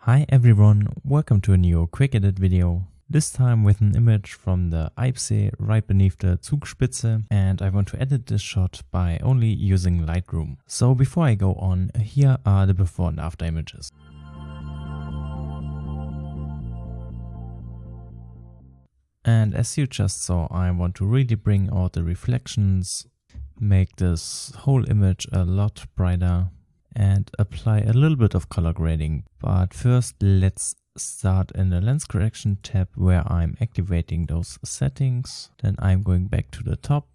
Hi everyone, welcome to a new quick edit video. This time with an image from the Eibsee right beneath the Zugspitze, and I want to edit this shot by only using Lightroom. So before I go on, here are the before and after images. And as you just saw, I want to really bring out the reflections, make this whole image a lot brighter and apply a little bit of color grading. But first let's start in the lens correction tab where I'm activating those settings. Then I'm going back to the top.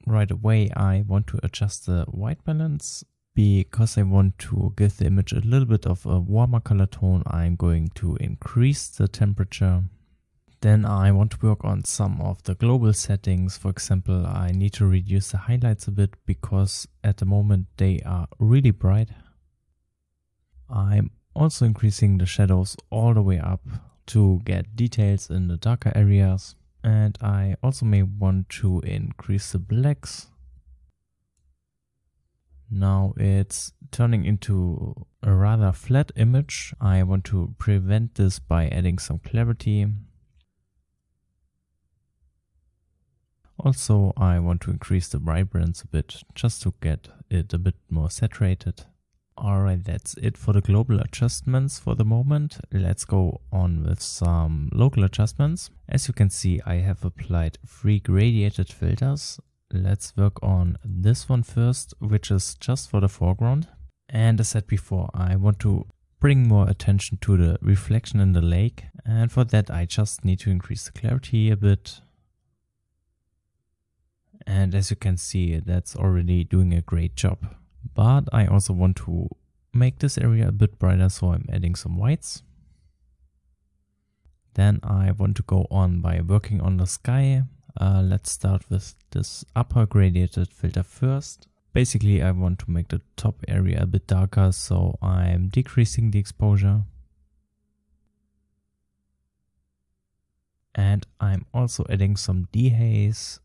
Right away I want to adjust the white balance. Because I want to give the image a little bit of a warmer color tone, I'm going to increase the temperature. Then I want to work on some of the global settings. For example, I need to reduce the highlights a bit because at the moment they are really bright. I'm also increasing the shadows all the way up to get details in the darker areas. And I also may want to increase the blacks. Now it's turning into a rather flat image. I want to prevent this by adding some clarity. Also, I want to increase the vibrance a bit, just to get it a bit more saturated. Alright, that's it for the global adjustments for the moment. Let's go on with some local adjustments. As you can see, I have applied 3 gradiated filters. Let's work on this one first, which is just for the foreground. And as said before, I want to bring more attention to the reflection in the lake. And for that, I just need to increase the clarity a bit. And as you can see, that's already doing a great job. But I also want to make this area a bit brighter, so I'm adding some whites. Then I want to go on by working on the sky. Let's start with this upper gradiated filter first. Basically, I want to make the top area a bit darker, so I'm decreasing the exposure. And I'm also adding some dehaze.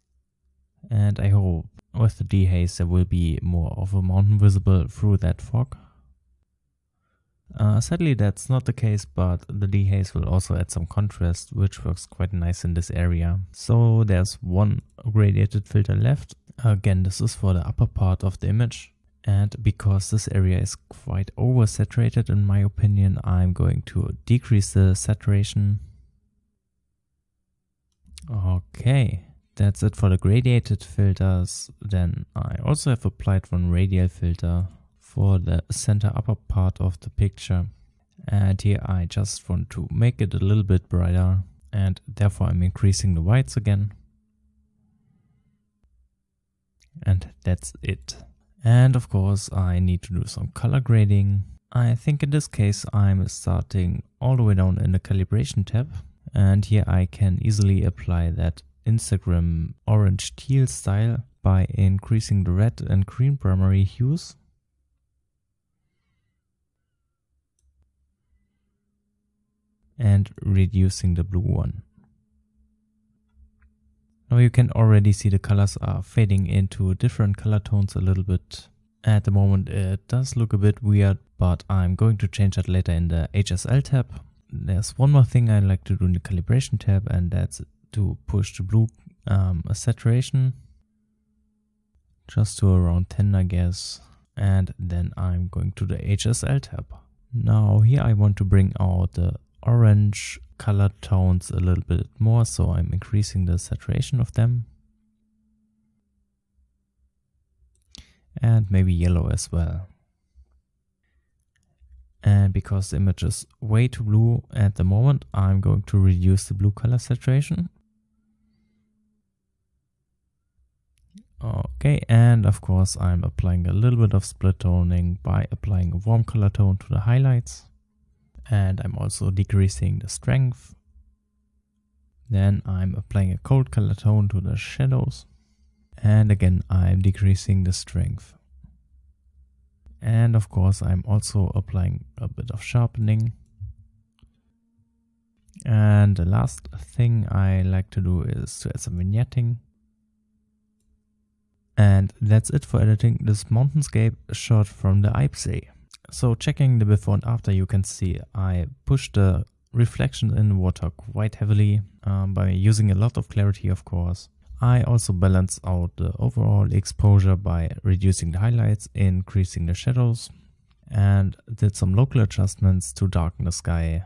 And I hope with the dehaze there will be more of a mountain visible through that fog. Sadly that's not the case, but the dehaze will also add some contrast, which works quite nice in this area. So there's one gradiated filter left. Again, this is for the upper part of the image. And because this area is quite oversaturated in my opinion, I'm going to decrease the saturation. Okay. That's it for the gradiated filters. Then I also have applied one radial filter for the center upper part of the picture. And here I just want to make it a little bit brighter, and therefore I'm increasing the whites again. And that's it. And of course I need to do some color grading. I think in this case I'm starting all the way down in the calibration tab. And here I can easily apply that Instagram orange teal style by increasing the red and green primary hues. And reducing the blue one. Now you can already see the colors are fading into different color tones a little bit. At the moment it does look a bit weird, but I'm going to change that later in the HSL tab. There's one more thing I like to do in the calibration tab, and that's to push the blue saturation just to around 10 I guess, and then I'm going to the HSL tab. Now here I want to bring out the orange color tones a little bit more, so I'm increasing the saturation of them, and maybe yellow as well. And because the image is way too blue at the moment, I'm going to reduce the blue color saturation. Okay, and of course I'm applying a little bit of split toning by applying a warm color tone to the highlights. And I'm also decreasing the strength. Then I'm applying a cold color tone to the shadows. And again I'm decreasing the strength. And of course I'm also applying a bit of sharpening. And the last thing I like to do is to add some vignetting. And that's it for editing this mountainscape shot from the Eibsee. So checking the before and after, you can see I pushed the reflection in water quite heavily by using a lot of clarity, of course. I also balance out the overall exposure by reducing the highlights, increasing the shadows, and did some local adjustments to darken the sky.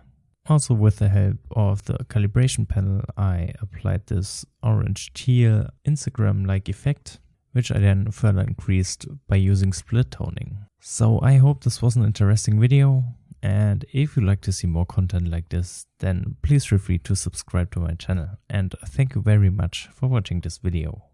Also with the help of the calibration panel, I applied this orange teal Instagram-like effect, which I then further increased by using split toning. So I hope this was an interesting video, and if you'd like to see more content like this, then please feel free to subscribe to my channel, and thank you very much for watching this video.